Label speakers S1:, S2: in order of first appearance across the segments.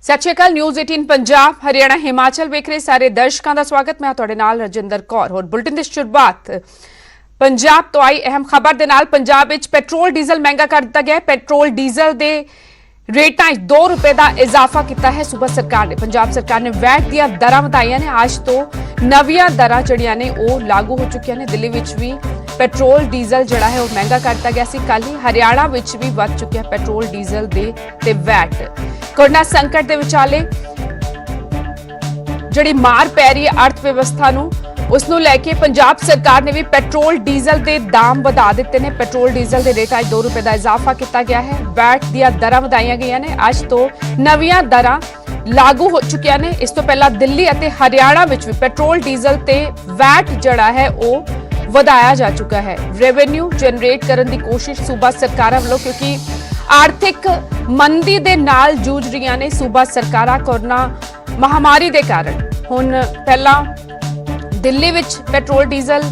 S1: सत श्री अकाल। न्यूज़ 18 पंजाब हरियाणा हिमाचल वेख रहे सारे दर्शकों का स्वागत। मैं तुहाडे नाल रजिंदर कौर। और बुलेटिन की शुरुआत पंजाब तो आई अहम खबर दे नाल। पंजाब विच पेट्रोल डीजल महंगा कर दिता गया। पेट्रोल डीजल दे रेटां 2 रुपए का इजाफा किया है सूबा सरकार ने। पंजाब सरकार ने वैट दी दरां वधाईआं ने। अज तो नवीआं दरां जिहड़ियां ने ओह लागू हो चुकियां ने। दिल्ली विच भी पेट्रोल डीजल जिहड़ा है वह महंगा कर दिता गया सी। कल ही हरियाणा विच भी वध चुकिया पेट्रोल डीजल दे ते वैट। कोरोना संकट के विचाले जिहड़ी मार पै रही है अर्थव्यवस्था नूं उसनूं लैके पंजाब सरकार ने भी पेट्रोल डीजल के दाम वधा दिते ने। पेट्रोल डीजल के रेटां 2 रुपए का इजाफा किया गया है। वैट दी दरां वधाईआं गईआं ने। अज तो नवीआं दरां लागू हो चुकियां ने। इस तो पहला दिल्ली अते हरियाणा विच भी पेट्रोल डीजल ते वैट जिहड़ा है वह वधाया जा चुका है। रेवेन्यू जनरेट करने की कोशिश सूबा सरकारां वल्लों, क्योंकि आर्थिक मंदी दे नाल जूझ रही ने सूबा सरकारां कोरोना महामारी के कारण। हुण पहला दिल्ली विच पेट्रोल डीजल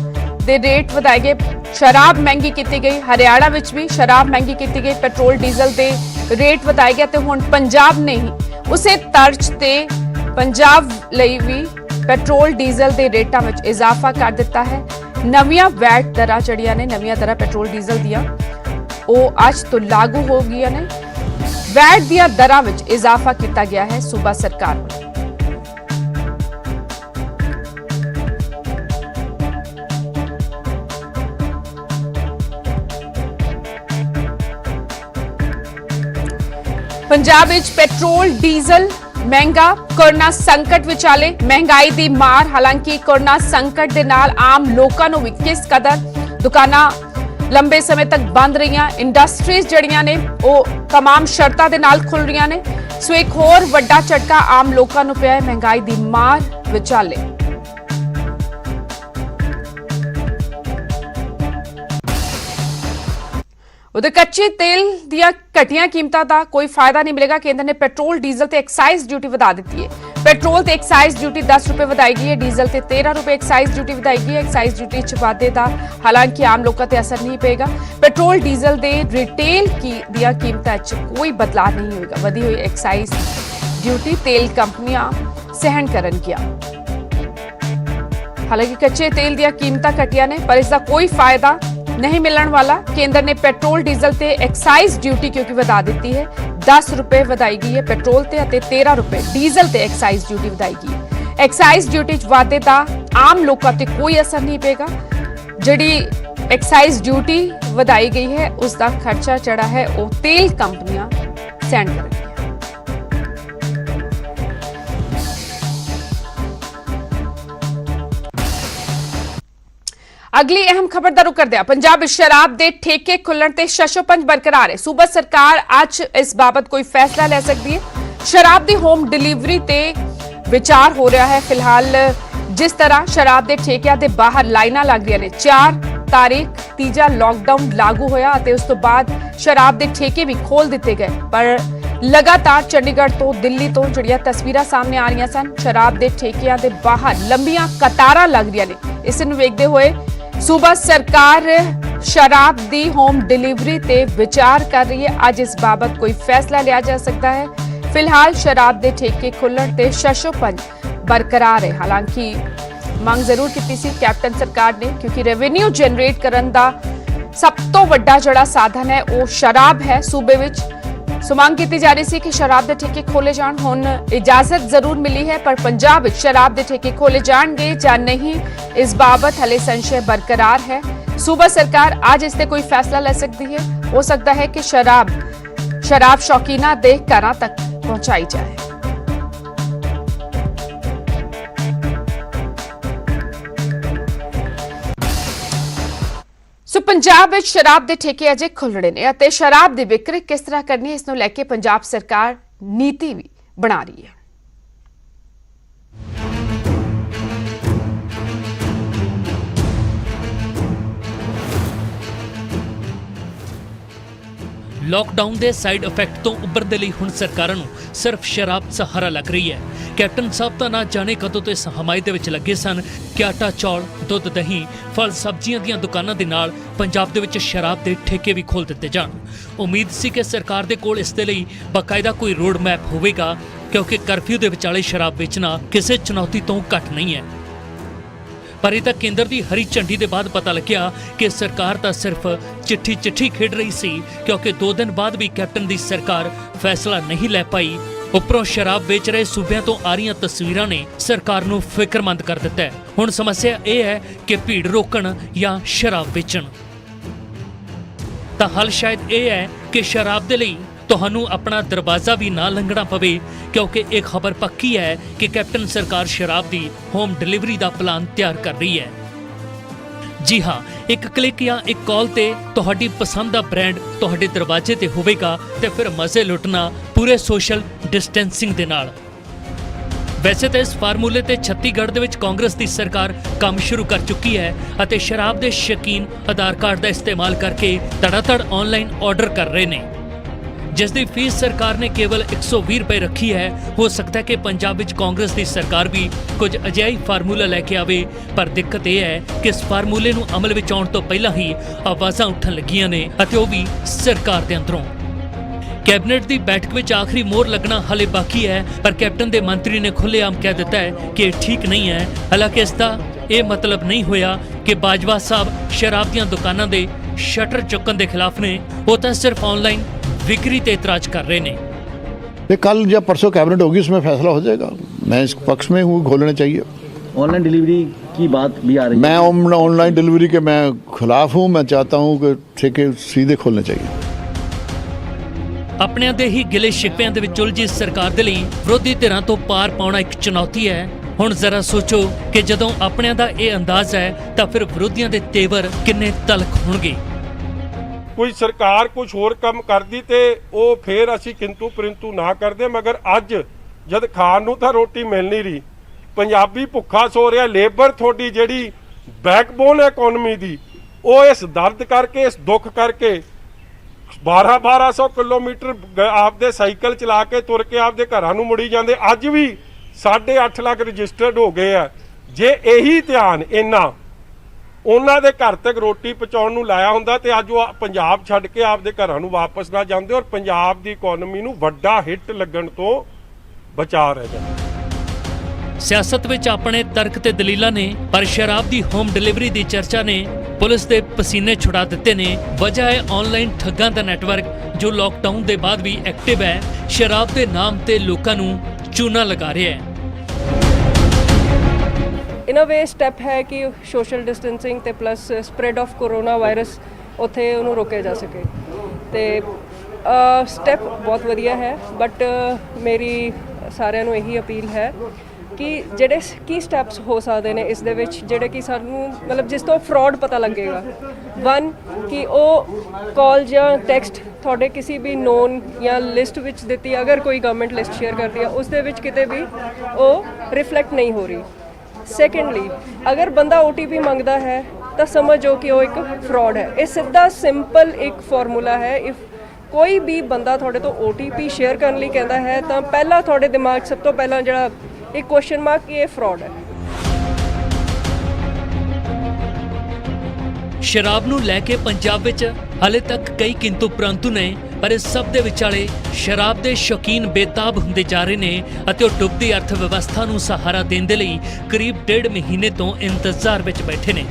S1: दे रेट वधाए गए, शराब महंगी की गई। हरियाणा विच भी शराब महंगी की गई, पेट्रोल डीजल दे रेट वधाए गए। तो हुण पंजाब ने ही उसे तर्ज ते पंजाब लई भी पेट्रोल डीजल के रेटां विच इजाफा कर दिता है। नवीआं वैट दरां जिहड़ियां ने, नवीआं दरां पेट्रोल डीजल दियां ओह अज तो लागू हो गई ने। वैट दियां दरां विच इजाफा किया गया है सूबा सरकार वालों। पंजाब विच पेट्रोल डीजल महंगा। कोरोना संकट विचाले महंगाई की मार। हालांकि कोरोना संकट के नाल आम लोगों नूं भी किस कदर दुकानां लंबे समय तक बंद रहियां, इंडस्ट्रीज जड़ियां ने वो तमाम शर्तां दे नाल खुल रही ने। सो एक होर वड्डा झटका आम लोगों नूं पिया है महंगाई की मार विचाले। उधर कच्चे तेल दियां घटिया कीमतां दा कोई फायदा नहीं मिलेगा। केंद्र ने पेट्रोल डीजल ते एक्साइज ड्यूटी वधा दी है। पेट्रोल ते एक्साइज ड्यूटी 10 रुपए वधाई गई है। डीजल ते 13 रुपए एक्साइज ड्यूटी वधाई गई है। एक्साइज ड्यूटी च वाधे का हालांकि आम लोगों पर असर नहीं पेगा। पेट्रोल डीजल दे रिटेल दियां कीमतां च कोई बदलाव नहीं होगा। वधी हुई एक्साइज ड्यूटी तेल कंपनियां सहन करनगियां। हालांकि कच्चे तेल दियां कीमतां घटिया ने पर इसका कोई फायदा नहीं मिलने वाला। केंद्र ने पेट्रोल डीजल ते एक्साइज ड्यूटी क्योंकि वधा दी है। 10 रुपए वधाई गई है पेट्रोल ते 13 रुपए डीजल ते एक्साइज ड्यूटी वधाई गई। एक्साइज ड्यूटी वाधे का आम लोगों पर कोई असर नहीं पेगा। जिहड़ी एक्साइज ड्यूटी वधाई गई है उसका खर्चा जड़ा है वो तेल कंपनियां सहन करेंगी। अगली अहम खबर का रुख करते हैं। पंजाब शराब के ठेके खुलण ते शशोपंज बरकरार है। सूबा सरकार अज इस बाबत कोई फैसला ले सकती है। शराब की होम डिलीवरी ते विचार हो रहा है। फिलहाल जिस तरह शराब के ठेकिਆਂ ਦੇ बाहर लाइनां लग रही ने। 4 तारीख तीजा लॉकडाउन लागू होया ते उस तो बाद शराब के ठेके भी खोल दिते गए। पर लगातार चंडीगढ़ तो दिल्ली तो जिहड़ियां तस्वीरां सामने आ रही सन, शराब के ठेकिਆਂ ਦੇ बाहर लंबियां कतारां लग रही ने। इस नूं वेखदे होए सूबा सरकार शराब की होम डिलीवरी ते विचार कर रही है। अज इस बाबत कोई फैसला लिया जा सकता है। फिलहाल शराब के ठेके खुलण ते शशोपंज बरकरार है। हालांकि मांग जरूर की सी कैप्टन सरकार ने, क्योंकि रेवेन्यू जनरेट करने का सब तो वड्डा जिहड़ा साधन है वो शराब है सूबे विच। सो मांग की जा रही सी कि शराब के ठेके खोले जाण। हुण इजाजत जरूर मिली है पर पंजाब विच शराब के ठेके खोले जाणगे जां नहीं इस बाबत हले संशय बरकरार है। सूबा सरकार आज इससे कोई फैसला ले सकती है। हो सकता है कि शराब शौकीना दे घरां तक पहुंचाई जाए। सो पंजाब विच शराब के ठेके अजे खुलने ने अते शराब की विक्री किस तरह करनी है इसनूं लैके पंजाब सरकार नीति भी बना रही है।
S2: लॉकडाउन के साइड इफेक्ट तो उभरने लिए हुण सरकारां नूं सिर्फ शराब सहारा लग रही है। कैप्टन साहब तो ना जाने कदों तो इस हमायत विच लगे सन कि आटा चौल दुध दही फल सब्जियां दीयां दुकानां दे नाल पंजाब दे विच शराब के ठेके भी खोल दिते जाण। उम्मीद सी कि सरकार दे कोल इस दे लई बाकायदा कोई रोड मैप होवेगा ਕਿਉਂਕਿ ਕਰਫਿਊ ਦੇ ਵਿਚਾਲੇ ਸ਼ਰਾਬ ਵੇਚਣਾ ਕਿਸੇ ਚੁਣੌਤੀ ਤੋਂ ਘੱਟ ਨਹੀਂ ਹੈ। ਪਰ ਇਹ ਤਾਂ ਕੇਂਦਰ ਦੀ ਹਰੀ ਝੰਡੀ ਦੇ ਬਾਅਦ ਪਤਾ ਲੱਗਿਆ ਕਿ ਸਰਕਾਰ ਤਾਂ ਸਿਰਫ ਚਿੱਠੀ ਖੇਡ ਰਹੀ ਸੀ, ਕਿਉਂਕਿ 2 ਦਿਨ ਬਾਅਦ ਵੀ ਕੈਪਟਨ ਦੀ ਸਰਕਾਰ ਫੈਸਲਾ ਨਹੀਂ ਲੈ ਪਾਈ। ਉੱਪਰੋਂ ਸ਼ਰਾਬ ਵੇਚ ਰਹੇ ਸੂਬਿਆਂ ਤੋਂ ਆ ਰਹੀਆਂ ਤਸਵੀਰਾਂ ਨੇ ਸਰਕਾਰ ਨੂੰ ਫਿਕਰਮੰਦ ਕਰ ਦਿੱਤਾ ਹੈ। ਹੁਣ ਸਮੱਸਿਆ ਇਹ ਹੈ ਕਿ ਭੀੜ ਰੋਕਣ ਜਾਂ ਸ਼ਰਾਬ ਵੇਚਣ। ਤਾਂ ਹੱਲ ਸ਼ਾਇਦ ਇਹ ਹੈ ਕਿ ਸ਼ਰਾਬ ਦੇ ਲਈ ਤੁਹਾਨੂੰ ਆਪਣਾ ਦਰਵਾਜ਼ਾ ਵੀ ਨਾ ਲੰਘਣਾ ਪਵੇ, ਕਿਉਂਕਿ ਇਹ ਖਬਰ ਪੱਕੀ ਹੈ ਕਿ ਕੈਪਟਨ ਸਰਕਾਰ ਸ਼ਰਾਬ ਦੀ ਹੋਮ ਡਿਲੀਵਰੀ ਦਾ ਪਲਾਨ ਤਿਆਰ ਕਰ ਰਹੀ ਹੈ। ਜੀ ਹਾਂ, ਇੱਕ ਕਲਿੱਕ ਜਾਂ ਇੱਕ ਕਾਲ ਤੇ ਤੁਹਾਡੀ ਪਸੰਦ ਦਾ ਬ੍ਰਾਂਡ ਤੁਹਾਡੇ ਦਰਵਾਜ਼ੇ ਤੇ ਹੋਵੇਗਾ ਤੇ ਫਿਰ ਮਜ਼ੇ ਲੁੱਟਣਾ ਪੂਰੇ ਸੋਸ਼ਲ ਡਿਸਟੈਂਸਿੰਗ ਦੇ ਨਾਲ। ਵੈਸੇ ਤਾਂ ਇਸ ਫਾਰਮੂਲੇ ਤੇ ਛੱਤੀਸਗੜ੍ਹ ਦੇ ਵਿੱਚ ਕਾਂਗਰਸ ਦੀ ਸਰਕਾਰ ਕੰਮ ਸ਼ੁਰੂ ਕਰ ਚੁੱਕੀ ਹੈ ਅਤੇ ਸ਼ਰਾਬ ਦੇ ਸ਼ੌਕੀਨ ਆਧਾਰ ਕਾਰਡ ਦਾ ਇਸਤੇਮਾਲ ਕਰਕੇ ਧੜਾਧੜ ਆਨਲਾਈਨ ਆਰਡਰ ਕਰ ਰਹੇ ਨੇ, ਜਿਸ ਦੀ ਫੀਸ ਸਰਕਾਰ ਨੇ ਕੇਵਲ 120 ਰੁਪਏ ਰੱਖੀ ਹੈ। ਹੋ ਸਕਦਾ ਹੈ ਕਿ ਪੰਜਾਬ ਵਿੱਚ ਕਾਂਗਰਸ ਦੀ ਸਰਕਾਰ ਵੀ ਕੁਝ ਅਜਿਹਾ ਫਾਰਮੂਲਾ ਲੈ ਕੇ ਆਵੇ, ਪਰ ਦਿੱਕਤ ਇਹ ਹੈ ਕਿ ਇਸ ਫਾਰਮੂਲੇ ਨੂੰ ਅਮਲ ਵਿੱਚ ਆਉਣ ਤੋਂ ਪਹਿਲਾਂ ਹੀ ਆਵਾਜ਼ਾਂ ਉੱਠਣ ਲੱਗੀਆਂ ਨੇ ਅਤੇ ਉਹ ਵੀ ਸਰਕਾਰ ਦੇ ਅੰਦਰੋਂ। ਕੈਬਨਿਟ ਦੀ ਬੈਠਕ ਵਿੱਚ ਆਖਰੀ ਮੋਹਰ ਲੱਗਣਾ ਹਾਲੇ ਬਾਕੀ ਹੈ, ਪਰ ਕੈਪਟਨ ਦੇ ਮੰਤਰੀ ਨੇ ਖੁੱਲ੍ਹੇਆਮ ਕਹਿ ਦਿੱਤਾ ਹੈ ਕਿ ਇਹ ਠੀਕ ਨਹੀਂ ਹੈ। ਹਾਲਾਂਕਿ ਇਸ ਦਾ ਇਹ ਮਤਲਬ ਨਹੀਂ ਹੋਇਆ ਕਿ ਬਾਜਵਾ ਸਾਹਿਬ ਸ਼ਰਾਬ ਦੀਆਂ ਦੁਕਾਨਾਂ ਦੇ ਸ਼ਟਰ ਚੁੱਕਣ ਦੇ ਖਿਲਾਫ ਨੇ, ਉਹ ਤਾਂ ਸਿਰਫ ਆਨਲਾइन बिक्री पे ऐतराज कर रहे ने।
S3: कल या परसों कैबिनेट होगी, उसमें फैसला हो जाएगा। मैं इस पक्ष में हूँ, खोलने चाहिए।
S4: ऑनलाइन डिलीवरी की बात भी आ रही है।
S3: मैं ऑनलाइन डिलीवरी के मैं खिलाफ हूँ। मैं चाहता हूँ कि ठेके सीधे खोलने चाहिए।
S2: अपने दे ही गिले शिकविਆਂ ਦੇ ਵਿੱਚ ਉਲਝੀ ਸਰਕਾਰ ਦੇ ਲਈ ਵਿਰੋਧੀ ਧਿਰਾਂ ਤੋਂ ਪਾਰ ਪਾਉਣਾ ਇੱਕ ਚੁਣੌਤੀ ਹੈ। ਹੁਣ ਜ਼ਰਾ ਸੋਚੋ ਕਿ ਜਦੋਂ ਆਪਣਿਆਂ ਦਾ ਇਹ ਅੰਦਾਜ਼ ਹੈ ਤਾਂ ਫਿਰ ਵਿਰੋਧੀਆਂ ਦੇ ਤੇਵਰ ਕਿੰਨੇ ਤਲਖ ਹੋਣਗੇ।
S5: ਕੋਈ ਸਰਕਾਰ ਕੁਝ ਹੋਰ ਕੰਮ ਕਰਦੀ ਤੇ ਉਹ ਫੇਰ ਅਸੀਂ ਕਿੰਤੂ ਪਰੰਤੂ ਨਾ ਕਰਦੇ, ਮਗਰ ਅੱਜ ਜਦ ਖਾਣ ਨੂੰ ਤਾਂ ਰੋਟੀ ਮਿਲ ਨਹੀਂ ਰਹੀ, ਪੰਜਾਬੀ ਭੁੱਖਾ ਸੋ ਰਿਹਾ, ਲੇਬਰ ਤੁਹਾਡੀ ਜਿਹੜੀ ਬੈਕਬੋਨ ਹੈ ਇਕਨੋਮੀ ਦੀ, ਉਹ ਇਸ ਦਰਦ ਕਰਕੇ, ਇਸ ਦੁੱਖ ਕਰਕੇ 1200 ਕਿਲੋਮੀਟਰ ਆਪਦੇ ਸਾਈਕਲ ਚਲਾ ਕੇ ਤੁਰ ਕੇ ਆਪਦੇ ਘਰਾਂ ਨੂੰ ਮੁੜੀ ਜਾਂਦੇ। ਅੱਜ ਵੀ 8.5 ਲੱਖ ਰਜਿਸਟਰਡ ਹੋ ਗਏ ਆ। ਜੇ ਇਹੀ ਧਿਆਨ ਇਹਨਾਂ ਉਹਨਾਂ ਦੇ ਘਰ ਤੱਕ ਰੋਟੀ ਪਹੁੰਚਾਉਣ ਨੂੰ ਲਾਇਆ ਹੁੰਦਾ ਤੇ ਅੱਜ ਉਹ ਪੰਜਾਬ ਛੱਡ ਕੇ ਆਪਦੇ ਘਰਾਂ ਨੂੰ ਵਾਪਸ ਨਾ ਜਾਂਦੇ ਔਰ ਪੰਜਾਬ ਦੀ ਇਕਨੋਮੀ ਨੂੰ ਵੱਡਾ ਹਿੱਟ ਲੱਗਣ ਤੋਂ ਬਚਾ ਰਹਿ ਜਾਂਦੇ।
S2: ਸਿਆਸਤ ਵਿੱਚ ਆਪਣੇ ਤਰਕ ਤੇ ਦਲੀਲਾਂ ਨੇ, ਪਰ ਸ਼ਰਾਬ ਦੀ ਹੋਮ ਡਿਲੀਵਰੀ ਦੀ ਚਰਚਾ ਨੇ ਪੁਲਿਸ ਦੇ ਪਸੀਨੇ ਛੁਡਾ ਦਿੱਤੇ ਨੇ। ਵਜ੍ਹਾ ਹੈ ਆਨਲਾਈਨ ਠੱਗਾਂ ਦਾ ਨੈਟਵਰਕ ਜੋ ਲਾਕਡਾਊਨ ਦੇ ਬਾਅਦ ਵੀ ਐਕਟਿਵ ਹੈ। ਸ਼ਰਾਬ ਦੇ ਨਾਮ ਤੇ ਲੋਕਾਂ ਨੂੰ ਚੂਨਾ ਲਗਾ ਰਿਹਾ ਹੈ।
S6: इन अ वे स्टैप है कि सोशल डिस्टेंसिंग ते plus spread of corona virus उत्थे उन्होंने रोके जा सके। तो स्टैप बहुत वधिया है, बट मेरी सारिਆਂ ਨੂੰ ਇਹੀ अपील है कि ਜਿਹੜੇ ਕੀ ਸਟੈਪਸ ਹੋ ਸਕਦੇ ਨੇ ਇਸ ਦੇ ਵਿੱਚ ਜਿਹੜੇ ਕਿ ਸਾਨੂੰ ਮਤਲਬ ਜਿਸ ਤੋਂ ਫਰਾਡ ਪਤਾ ਲੱਗੇਗਾ। 1 ਕਿ ਉਹ ਕਾਲ ਜਾਂ ਟੈਕਸਟ ਤੁਹਾਡੇ ਕਿਸੇ ਵੀ ਨੋਨ ਜਾਂ ਲਿਸਟ ਵਿੱਚ ਦਿੱਤੀ, ਅਗਰ ਕੋਈ ਗਵਰਨਮੈਂਟ ਲਿਸਟ ਸ਼ੇਅਰ ਕਰਦੀ ਹੈ ਉਸ ਦੇ ਵਿੱਚ ਕਿਤੇ ਵੀ ਉਹ ਰਿਫਲੈਕਟ ਨਹੀਂ ਹੋ ਰਹੀ। ਸੈਕੰਡਲੀ, ਅਗਰ ਬੰਦਾ OTP ਮੰਗਦਾ ਹੈ ਤਾਂ ਸਮਝੋ ਕਿ ਉਹ ਇੱਕ ਫਰਾਡ ਹੈ। ਇਹ ਸਿੱਧਾ ਸਿੰਪਲ ਇੱਕ ਫਾਰਮੂਲਾ ਹੈ। ਇਫ ਕੋਈ ਵੀ ਬੰਦਾ ਤੁਹਾਡੇ ਤੋਂ OTP ਸ਼ੇਅਰ ਕਰਨ ਲਈ ਕਹਿੰਦਾ ਹੈ ਤਾਂ ਪਹਿਲਾਂ ਤੁਹਾਡੇ ਦਿਮਾਗ ਸਭ ਤੋਂ ਪਹਿਲਾਂ ਜਿਹੜਾ ਇੱਕ ਕੁਐਸਚਨ ਮਾਰਕ ਕਿ ਇਹ ਫਰਾਡ ਹੈ।
S2: ਸ਼ਰਾਬ ਨੂੰ ਲੈ ਕੇ ਪੰਜਾਬ ਵਿੱਚ ਹਾਲੇ ਤੱਕ ਕਈ ਕਿੰਤੂ ਪ੍ਰੰਤੂ ਨੇ, ਪਰ ਇਸ ਸਭ ਦੇ ਵਿਚਾਲੇ ਸ਼ਰਾਬ ਦੇ ਸ਼ੌਕੀਨ ਬੇਤਾਬ ਹੁੰਦੇ ਜਾ ਰਹੇ ਨੇ ਅਤੇ ਉਹ ਡੁੱਬਦੀ ਅਰਥ ਵਿਵਸਥਾ ਨੂੰ ਸਹਾਰਾ ਦੇਣ ਦੇ ਲਈ ਕਰੀਬ 1.5 ਮਹੀਨੇ ਤੋਂ ਇੰਤਜ਼ਾਰ ਵਿੱਚ ਬੈਠੇ ਨੇ,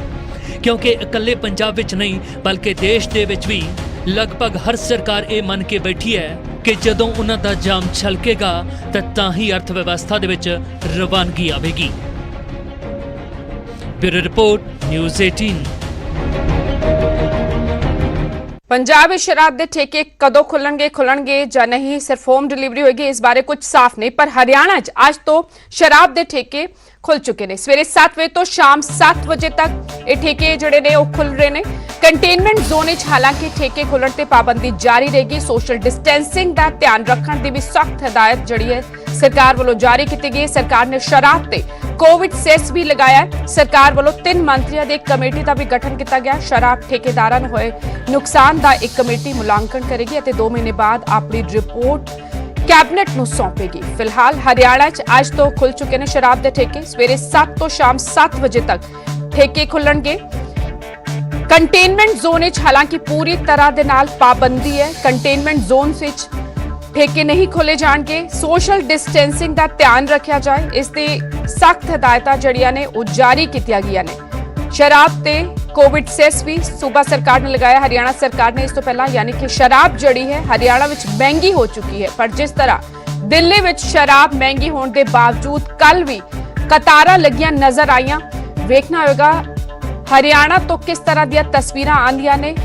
S2: ਕਿਉਂਕਿ ਇਕੱਲੇ ਪੰਜਾਬ ਵਿੱਚ ਨਹੀਂ ਬਲਕਿ ਦੇਸ਼ ਦੇ ਵਿੱਚ ਵੀ ਲਗਭਗ ਹਰ ਸਰਕਾਰ ਇਹ ਮੰਨ ਕੇ ਬੈਠੀ ਹੈ ਕਿ ਜਦੋਂ ਉਹਨਾਂ ਦਾ ਜਾਮ ਛਲਕੇਗਾ ਤਾਂ ਹੀ ਅਰਥ ਵਿਵਸਥਾ ਦੇ ਵਿੱਚ ਰਵਾਨਗੀ ਆਵੇਗੀ। Bureau report, news 18।
S1: पंजाब में शराब के ठेके कदों खुलणगे या नहीं, सिर्फ होम डिलीवरी होगी इस बारे कुछ साफ नहीं, पर हरियाणा आज तो शराब के ठेके खुल चुके हैं। सवेरे 7 बजे तो शाम 7 बजे तक ये ठेके जिहड़े ने खुल रहे हैं। कंटेनमेंट जोन हालांकि ठेके खुलण ते पाबंदी जारी रहेगी। सोशल डिस्टेंसिंग का ध्यान रखने की भी सख्त हिदायत जिहड़ी है सरकार वालों जारी की गई। सरकार ने शराब ते कोविड सेस भी लगाया। सरकार वालों 3 मंत्रियों की एक कमेटी का भी गठन किया गया। शराब ठेकेदारां नूं होए नुकसान का एक कमेटी मुलांकन करेगी और 2 महीने बाद अपनी रिपोर्ट कैबिनेट नूं सौंपेगी। फिलहाल हरियाणा आज तो खुल चुके हैं शराब के ठेके। सवेरे 7 तो शाम 7 बजे तक ठेके खुलणगे। कंटेनमेंट जोन हालांकि पूरी तरह दे नाल पाबंदी है। कंटेनमेंट जोन ਠੇਕੇ ਨਹੀਂ ਖੋਲੇ ਜਾਣਗੇ। ਸੋਸ਼ਲ ਡਿਸਟੈਂਸਿੰਗ ਦਾ ਧਿਆਨ ਰੱਖਿਆ ਜਾਏ, ਇਸ ਦੀ ਸਖਤ ਹਦਾਇਤਾਂ ਜਿਹੜੀਆਂ ਨੇ ਉਹ ਜਾਰੀ ਕੀਤੀਆਂ ਗਈਆਂ ਨੇ। ਸ਼ਰਾਬ ਤੇ ਕੋਵਿਡ ਸੈਸ ਵੀ ਸੂਬਾ ਸਰਕਾਰ ਨੇ ਲਗਾਇਆ। ਹਰਿਆਣਾ ਸਰਕਾਰ ਨੇ ਇਸ ਤੋਂ ਪਹਿਲਾਂ ਯਾਨੀ ਕਿ ਸ਼ਰਾਬ ਜਿਹੜੀ ਹੈ ਹਰਿਆਣਾ ਵਿੱਚ ਮਹਿੰਗੀ ਹੋ ਚੁੱਕੀ ਹੈ, ਪਰ ਜਿਸ ਤਰ੍ਹਾਂ ਦਿੱਲੀ ਵਿੱਚ ਸ਼ਰਾਬ ਮਹਿੰਗੀ ਹੋਣ ਦੇ ਬਾਵਜੂਦ ਕੱਲ ਵੀ ਕਤਾਰਾਂ ਲੱਗੀਆਂ ਨਜ਼ਰ ਆਈਆਂ। ਵੇਖਣਾ ਹੋਵੇਗਾ ਹਰਿਆਣਾ ਤੋਂ ਕਿਸ ਤਰ੍ਹਾਂ ਦੀਆਂ ਤਸਵੀਰਾਂ ਆਉਂਦੀਆਂ ਨੇ।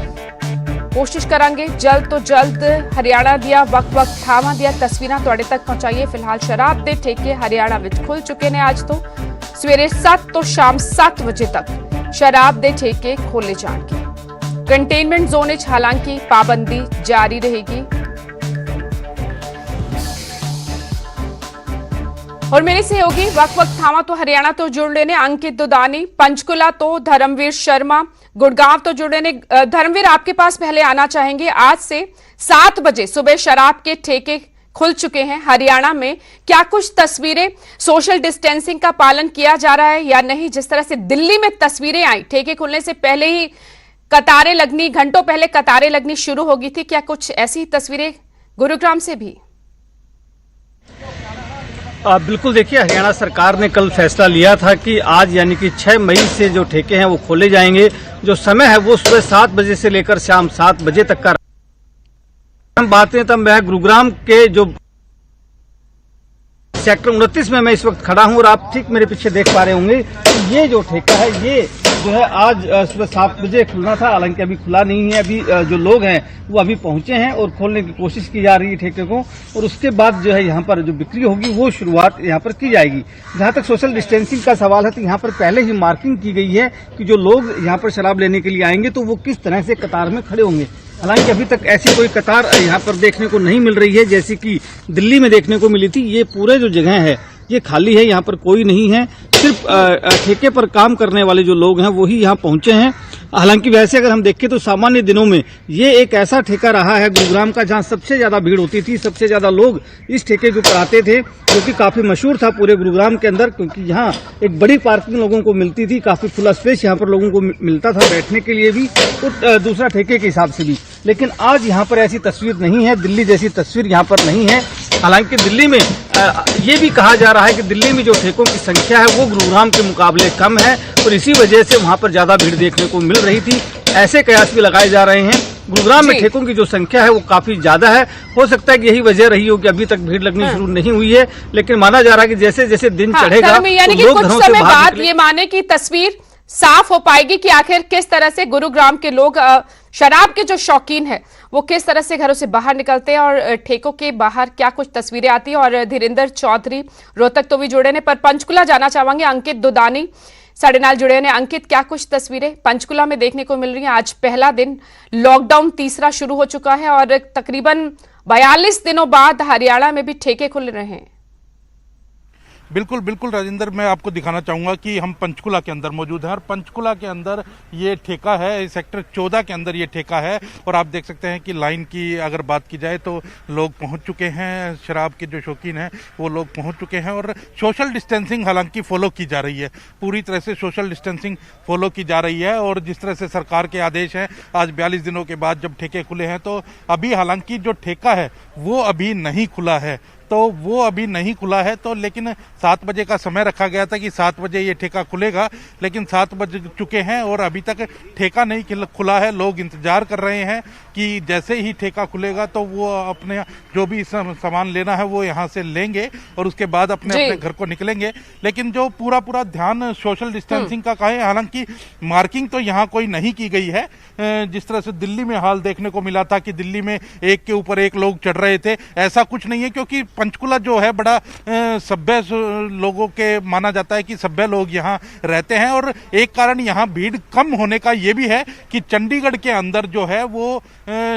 S1: ਕੋਸ਼ਿਸ਼ ਕਰਾਂਗੇ ਜਲਦ ਤੋਂ ਜਲਦ ਹਰਿਆਣਾ ਦੀਆਂ ਵੱਖ-ਵੱਖ ਥਾਵਾਂ ਦੀਆਂ ਤਸਵੀਰਾਂ ਤੁਹਾਡੇ ਤੱਕ ਪਹੁੰਚਾਈਏ। ਫਿਲਹਾਲ ਸ਼ਰਾਬ ਦੇ ਠੇਕੇ ਹਰਿਆਣਾ ਵਿੱਚ ਖੁੱਲ ਚੁੱਕੇ ਨੇ। ਅੱਜ ਤੋਂ ਸਵੇਰੇ 7 ਤੋਂ ਸ਼ਾਮ 7 ਵਜੇ ਤੱਕ ਸ਼ਰਾਬ ਦੇ ਠੇਕੇ ਖੋਲੇ ਜਾਣਗੇ। ਕੰਟੇਨਮੈਂਟ ਜ਼ੋਨ ਵਿੱਚ ਹਾਲਾਂਕਿ ਪਾਬੰਦੀ ਜਾਰੀ ਰਹੇਗੀ। और मेरे सहयोगी वक-वक थावां तो हरियाणा तो जुड़ रहे ने अंकित दुदानी, पंचकुला तो धर्मवीर शर्मा, गुड़गांव तो जुड़ रहे ने। धर्मवीर, आपके पास पहले आना चाहेंगे। आज से 7 बजे सुबह शराब के ठेके खुल चुके हैं हरियाणा में। क्या कुछ तस्वीरें, सोशल डिस्टेंसिंग का पालन किया जा रहा है या नहीं? जिस तरह से दिल्ली में तस्वीरें आई ठेके खुलने से पहले ही कतारें लगनी, घंटों पहले कतारें लगनी शुरू हो गई थी, क्या कुछ ऐसी तस्वीरें गुरुग्राम से भी?
S7: बिल्कुल, देखिए हरियाणा सरकार ने कल फैसला लिया था कि आज यानी कि 6 मई से जो ठेके हैं वो खोले जाएंगे। जो समय है वो सुबह 7 बजे से लेकर शाम 7 बजे तक का। हम बात हैं तब मैं गुरुग्राम के जो सेक्टर 29 में मैं इस वक्त खड़ा हूं और आप ठीक मेरे पीछे देख पा रहे होंगे कि ये जो ठेका है ये जो है आज सुबह 7 बजे खुलना था, हालांकि अभी खुला नहीं है। अभी जो लोग हैं वो अभी पहुंचे हैं और खोलने की कोशिश की जा रही है ठेके को, और उसके बाद जो है यहाँ पर जो बिक्री होगी वो शुरुआत यहाँ पर की जाएगी। जहाँ तक सोशल डिस्टेंसिंग का सवाल है तो यहाँ पर पहले ही मार्किंग की गई है कि जो लोग यहाँ पर शराब लेने के लिए आएंगे तो वो किस तरह से कतार में खड़े होंगे। हालांकि अभी तक ऐसी कोई कतार यहाँ पर देखने को नहीं मिल रही है जैसी कि दिल्ली में देखने को मिली थी। ये पूरे जो जगह है ये खाली है, यहाँ पर कोई नहीं है, सिर्फ ठेके पर काम करने वाले जो लोग हैं वही यहाँ पहुंचे हैं। हालांकि वैसे अगर हम देखें तो सामान्य दिनों में ये एक ऐसा ठेका रहा है गुरुग्राम का जहां सबसे ज्यादा भीड़ होती थी, सबसे ज्यादा लोग इस ठेके के ऊपर आते थे, जो कि काफी मशहूर था पूरे गुरुग्राम के अंदर, क्योंकि यहाँ एक बड़ी पार्किंग लोगों को मिलती थी, काफी खुला स्पेस यहाँ पर लोगों को मिलता था बैठने के लिए भी और दूसरा ठेके के हिसाब से भी। लेकिन आज यहाँ पर ऐसी तस्वीर नहीं है, दिल्ली जैसी तस्वीर यहाँ पर नहीं है। हालांकि दिल्ली में ये भी कहा जा रहा है कि दिल्ली में जो ठेकों की संख्या है वो गुरुग्राम के मुकाबले कम है और इसी वजह से वहां पर ज्यादा भीड़ देखने को मिल रही थी। ऐसे कयास भी लगाए जा रहे हैं। गुरुग्राम में ठेकों की जो संख्या है वो काफी ज्यादा है। हो सकता है कि यही वजह रही हो कि अभी तक भीड़ लगनी शुरू नहीं हुई है, लेकिन माना जा रहा है कि जैसे जैसे दिन चढ़ेगा
S1: यानी कि कुछ समय बाद ये माने की तस्वीर साफ हो पाएगी कि आखिर किस तरह से गुरुग्राम के लोग, शराब के जो शौकीन है वो किस तरह से घरों से बाहर निकलते हैं और ठेकों के बाहर क्या कुछ तस्वीरें आती हैं। और धीरेन्द्र चौधरी रोहतक तो भी जुड़े ने, पर पंचकुला जाना चाहेंगे। अंकित दुदानी साढ़े नाल जुड़े ने। अंकित, क्या कुछ तस्वीरें पंचकुला में देखने को मिल रही हैं? आज पहला दिन, लॉकडाउन तीसरा शुरू हो चुका है और तकरीबन 42 दिनों बाद हरियाणा में भी ठेके खुल रहे हैं।
S8: बिल्कुल बिल्कुल राजेंद्र, मैं आपको दिखाना चाहूँगा कि हम पंचकुला के अंदर मौजूद हैं और पंचकुला के अंदर ये ठेका है, सेक्टर 14 के अंदर ये ठेका है और आप देख सकते हैं कि लाइन की अगर बात की जाए तो लोग पहुंच चुके हैं, शराब के जो शौकीन हैं वो लोग पहुंच चुके हैं और सोशल डिस्टेंसिंग हालांकि फॉलो की जा रही है, पूरी तरह से सोशल डिस्टेंसिंग फॉलो की जा रही है। और जिस तरह से सरकार के आदेश हैं, आज 42 दिनों के बाद जब ठेके खुले हैं तो अभी हालांकि जो ठेका है वो अभी नहीं खुला है, तो वो अभी नहीं खुला है तो लेकिन 7 बजे का समय रखा गया था कि 7 बजे ये ठेका खुलेगा, लेकिन 7 बज चुके हैं और अभी तक ठेका नहीं खुला है। लोग इंतजार कर रहे हैं कि जैसे ही ठेका खुलेगा तो वो अपने जो भी सामान लेना है वो यहाँ से लेंगे और उसके बाद अपने अपने घर को निकलेंगे। लेकिन जो पूरा ध्यान सोशल डिस्टेंसिंग का है, हालांकि मार्किंग तो यहाँ कोई नहीं की गई है। जिस तरह से दिल्ली में हाल देखने को मिला था कि दिल्ली में एक के ऊपर एक लोग चढ़ रहे थे, ऐसा कुछ नहीं है, क्योंकि पंचकुला जो है बड़ा सभ्य लोगों के माना जाता है कि सभ्य लोग यहाँ रहते हैं और एक कारण यहाँ भीड़ कम होने का ये भी है कि चंडीगढ़ के अंदर जो है वो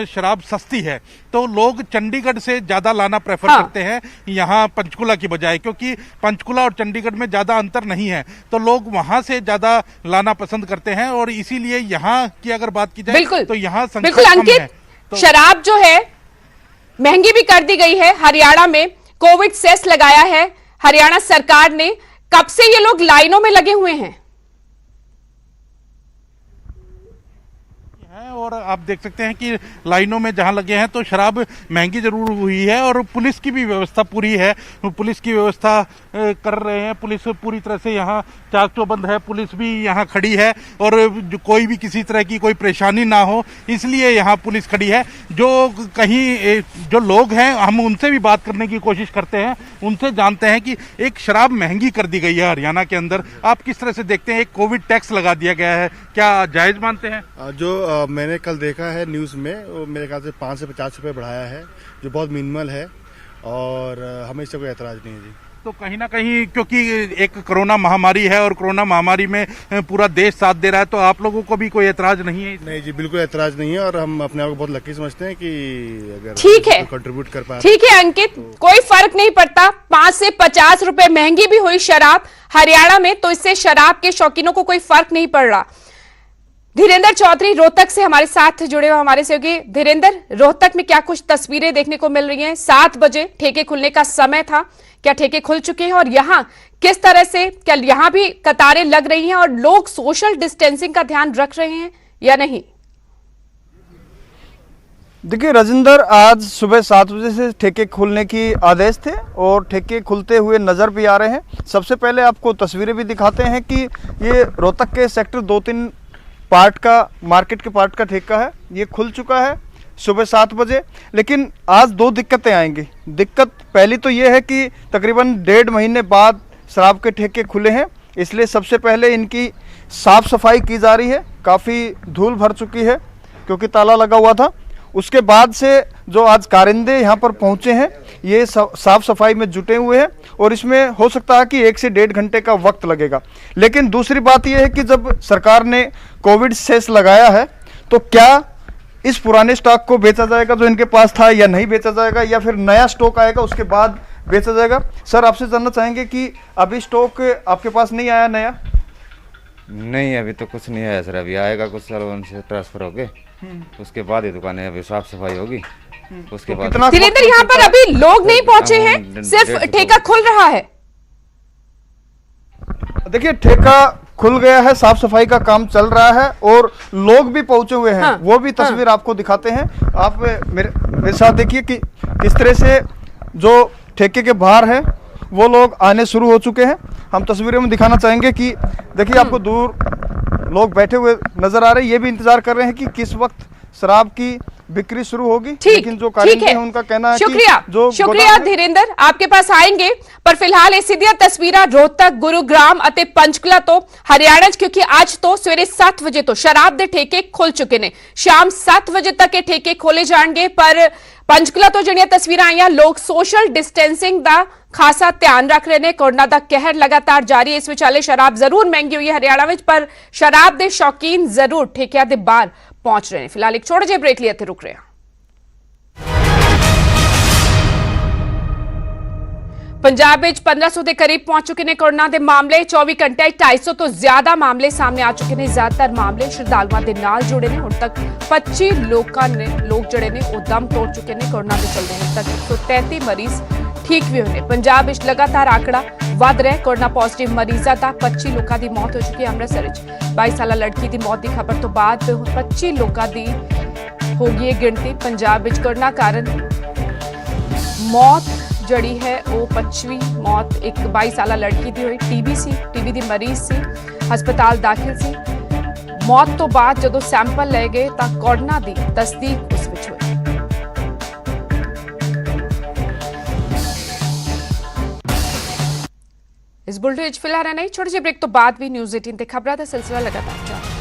S8: शराब सस्ती है, तो लोग चंडीगढ़ से ज्यादा लाना प्रेफर करते हैं यहाँ पंचकुला की बजाय, क्योंकि पंचकुला और चंडीगढ़ में ज्यादा अंतर नहीं है, तो लोग वहां से ज्यादा लाना पसंद करते हैं और इसीलिए यहाँ की अगर बात की जाए तो यहाँ संख्या कम है।
S1: तो शराब जो है महंगी भी कर दी गई है। हरियाणा में कोविड सेस लगाया है हरियाणा सरकार ने। कब से ये लोग लाइनों में लगे हुए हैं?
S8: है और आप देख सकते हैं कि लाइनों में जहां लगे हैं तो शराब महंगी जरूर हुई है और पुलिस की भी व्यवस्था पूरी है, पुलिस की व्यवस्था कर रहे हैं। पुलिस पूरी तरह से यहाँ चाक चौबंद है, पुलिस भी यहाँ खड़ी है और जो कोई भी किसी तरह की कोई परेशानी ना हो इसलिए यहाँ पुलिस खड़ी है। जो कहीं जो लोग हैं हम उनसे भी बात करने की कोशिश करते हैं, उनसे जानते हैं कि एक शराब महंगी कर दी गई है हरियाणा के अंदर, आप किस तरह से देखते हैं? एक कोविड टैक्स लगा दिया गया है, क्या जायज मानते हैं?
S9: जो मैंने कल देखा है न्यूज़ में, वो मेरे ख्याल से 5 से 50 रुपए बढ़ाया है, जो बहुत मिनिमल है और हमें इससे कोई एतराज़ नहीं है जी।
S8: तो कहीं ना कहीं क्योंकि एक कोरोना महामारी है और कोरोना महामारी में पूरा देश साथ दे रहा है, तो आप लोगों को भी कोई एतराज नहीं है?
S9: नहीं जी, बिल्कुल एतराज नहीं है और हम अपने आप को बहुत लकी समझते हैं कि अगर
S1: ठीक है,
S9: कंट्रीब्यूट कर पाए।
S1: ठीक है अंकित, कोई फर्क नहीं पड़ता। 5 से 50 रुपए महंगी भी हुई शराब हरियाणा में, तो इससे शराब के शौकीनों को कोई फर्क नहीं पड़ रहा। धीरेन्द्र चौधरी रोहतक से हमारे साथ जुड़े हुए हमारे सहयोगी। धीरेन्द्र, रोहतक में क्या कुछ तस्वीरें देखने को मिल रही हैं? 7 बजे ठेके खुलने का समय था, क्या ठेके खुल चुके हैं और यहाँ किस तरह से, क्या यहाँ भी कतारें लग रही हैं और लोग सोशल डिस्टेंसिंग का ध्यान रख रहे हैं या नहीं?
S10: देखिए राजेंद्र, आज सुबह 7 बजे से ठेके खुलने की आदेश थे और ठेके खुलते हुए नज़र भी आ रहे हैं। सबसे पहले आपको तस्वीरें भी दिखाते हैं कि ये रोहतक के सेक्टर 2-3 पार्ट का, मार्केट के पार्ट का ठेका है, ये खुल चुका है सुबह 7 बजे। लेकिन आज 2 दिक्कतें आएंगी। दिक्कत पहली तो ये है कि तकरीबन 1.5 महीने बाद शराब के ठेके खुले हैं, इसलिए सबसे पहले इनकी साफ़ सफाई की जा रही है। काफ़ी धूल भर चुकी है क्योंकि ताला लगा हुआ था। उसके बाद से जो आज कारिंदे यहाँ पर पहुँचे हैं, ये साफ़ सफाई में जुटे हुए हैं और इसमें हो सकता है कि 1 से 1.5 घंटे का वक्त लगेगा। लेकिन दूसरी बात यह है कि जब सरकार ने कोविड सेस लगाया है, तो क्या इस पुराने स्टॉक को बेचा जाएगा जो इनके पास था, या नहीं बेचा जाएगा, या फिर नया स्टॉक आएगा उसके बाद बेचा जाएगा? सर, आपसे जानना चाहेंगे कि अभी स्टॉक आपके पास नहीं आया नया?
S11: नहीं, अभी तो कुछ नहीं आया सर। अभी आएगा कुछ साल उनसे ट्रांसफर होके, उसके बाद ये दुकानें अभी साफ सफाई होगी, उसके बाद।
S1: धीरेन्द्र, यहाँ पर अभी लोग नहीं पहुंचे हैं, सिर्फ ठेका खुल रहा है।
S10: देखिए, ठेका खुल गया है, साफ सफाई का काम चल रहा है और लोग भी पहुंचे हुए हैं। हाँ, वो भी तस्वीर आपको दिखाते हैं। आप मेरे साथ देखिए कि किस तरह से जो ठेके के बाहर है वो लोग आने शुरू हो चुके हैं। हम तस्वीरों में दिखाना चाहेंगे कि देखिए, आपको दूर लोग बैठे हुए नजर आ रहे हैं, ये भी इंतजार कर रहे हैं कि किस वक्त शराब की बिक्री शुरू होगी। लेकिन जो कारीगर हैं उनका कहना है कि
S1: शुक्रिया धीरेन्द्र, आपके पास आएंगे, पर फिलहाल ये सीधी तस्वीर रोहतक, गुरुग्राम ਅਤੇ पंचकुला तो हरियाणा, क्योंकि आज तो सवेरे 7 वजे तो शराब के ठेके खुल चुके ने, शाम 7 वजे तक ये ठेके खोले जाएंगे। पर पंचकुला तो ਜਿਹੜੀਆਂ ਤਸਵੀਰਾਂ ਆਈਆਂ, ਲੋਕ ਸੋਸ਼ਲ ਡਿਸਟੈਂਸਿੰਗ ਦਾ ਖਾਸਾ ਧਿਆਨ ਰੱਖ ਰਹੇ ਨੇ। ਕੋਰੋਨਾ ਦਾ ਕਹਿਰ ਲਗਾਤਾਰ ਜਾਰੀ ਹੈ, ਇਸ ਵਿਚਾਲੇ ਸ਼ਰਾਬ ਜ਼ਰੂਰ ਮਹਿੰਗੀ ਹੋਈ ਹੈ ਹਰਿਆਣਾ ਵਿੱਚ, ਪਰ ਸ਼ਰਾਬ ਦੇ ਸ਼ੌਕੀਨ ਜ਼ਰੂਰ ਠੇਕਿਆਂ ਦੇ ਬਾਹਰ ਪਹੁੰਚ ਰਹੇ ਨੇ। ਫਿਲਹਾਲ ਇੱਕ ਛੋਟੇ ਜਿਹੇ ਬ੍ਰੇਕ ਲਈ ਇੱਥੇ ਰੁਕ ਰਹੇ ਹਾਂ। पंजाब में 1500 के करीब पहुंच चुके हैं कोरोना के मामले। 24 घंटे 250 तो ज्यादा मामले सामने आ चुके हैं। ज्यादातर मामले श्रद्धालुओं के नाल जुड़े ने। हुण तक 25 लोग जड़े ने वो दम तोड़ चुके हैं कोरोना के चलते। हुण तक 133 मरीज ठीक भी हुए। पंजाब में लगातार आंकड़ा वध रहा है कोरोना पॉजिटिव मरीजों का। 25 लोगों की मौत हो चुकी है। अमृतसर 22 साल लड़की की मौत की खबर तो बाद 25 लोगों की हो गई है गिनती। पंजाब में कोरोना कारण मौत जड़ी है वो 25वीं मौत एक 22 साल लड़की की हुई। टीबी की मरीज सी, हस्पताल दाखिल सी। मौत तो बाद जदों सैंपल ले गए तो कोरोना की तस्दीक उस विच हुई। इस बुलेटिन फिलहाल नहीं, छोटे जे ब्रेक तो बाद भी न्यूज़ 18 ते खबरां दा सिलसिला लगातार जारी।